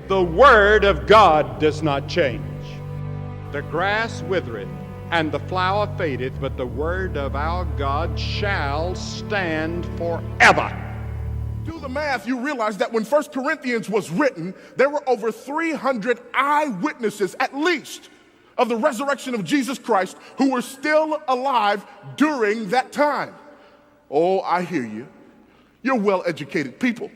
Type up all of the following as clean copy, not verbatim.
The word of God does not change. The grass withereth and the flower fadeth, but the word of our God shall stand forever. Do the math, you realize that when 1 Corinthians was written, there were over 300 eyewitnesses, at least, of the resurrection of Jesus Christ who were still alive during that time. Oh, I hear you. You're well-educated people.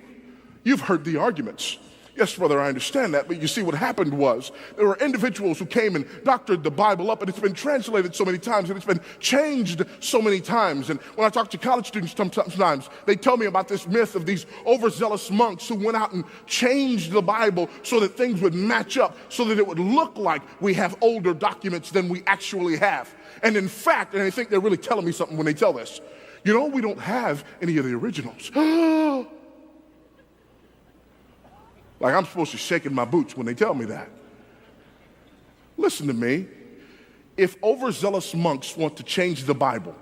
You've heard the arguments. Yes, brother, I understand that, but you see what happened was there were individuals who came and doctored the Bible up, and it's been translated so many times, and it's been changed so many times. And when I talk to college students sometimes, they tell me about this myth of these overzealous monks who went out and changed the Bible so that things would match up, so that it would look like we have older documents than we actually have. And in fact, and I think they're really telling me something when they tell this, you know, we don't have any of the originals. Like I'm supposed to shake in my boots when they tell me that. Listen to me. If overzealous monks want to change the Bible,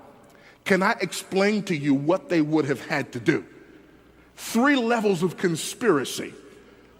can I explain to you what they would have had to do? 3 levels of conspiracy.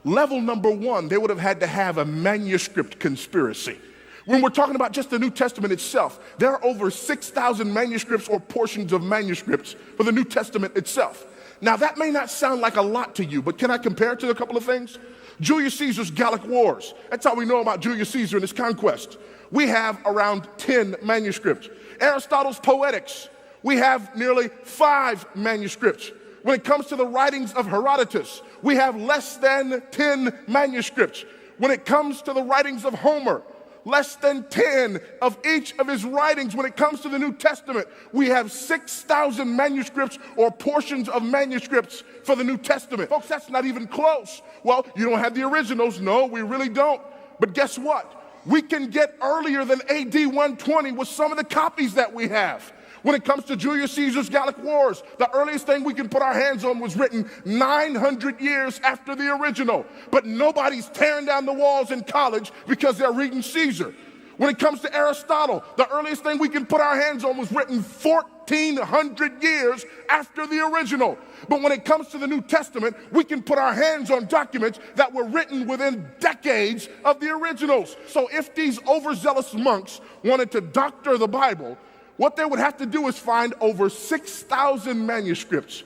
Level number 1, they would have had to have a manuscript conspiracy. When we're talking about just the New Testament itself, there are over 6,000 manuscripts or portions of manuscripts for the New Testament itself. Now, that may not sound like a lot to you, but can I compare it to a couple of things? Julius Caesar's Gallic Wars. That's how we know about Julius Caesar and his conquest. We have around 10 manuscripts. Aristotle's Poetics. We have nearly 5 manuscripts. When it comes to the writings of Herodotus, we have less than 10 manuscripts. When it comes to the writings of Homer, less than 10 of each of his writings. When it comes to the New Testament, we have 6,000 manuscripts or portions of manuscripts for the New Testament. Folks, that's not even close. Well, you don't have the originals. No, we really don't. But guess what? We can get earlier than AD 120 with some of the copies that we have. When it comes to Julius Caesar's Gallic Wars, the earliest thing we can put our hands on was written 900 years after the original. But nobody's tearing down the walls in college because they're reading Caesar. When it comes to Aristotle, the earliest thing we can put our hands on was written 1,400 years after the original. But when it comes to the New Testament, we can put our hands on documents that were written within decades of the originals. So if these overzealous monks wanted to doctor the Bible, what they would have to do is find over 6,000 manuscripts,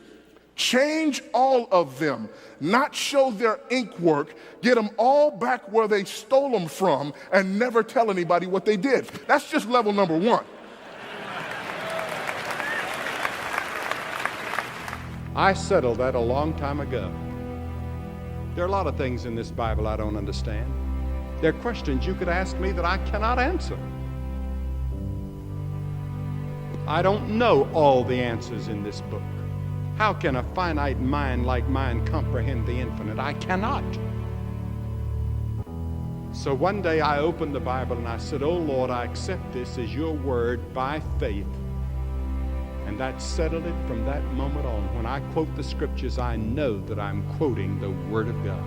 change all of them, not show their ink work, get them all back where they stole them from, and never tell anybody what they did. That's just level number 1. I settled that a long time ago. There are a lot of things in this Bible I don't understand. There are questions you could ask me that I cannot answer. I don't know all the answers in this book. How can a finite mind like mine comprehend the infinite? I cannot. So one day I opened the Bible and I said, "Oh Lord, I accept this as your word by faith." And that settled it from that moment on. When I quote the scriptures, I know that I'm quoting the word of God.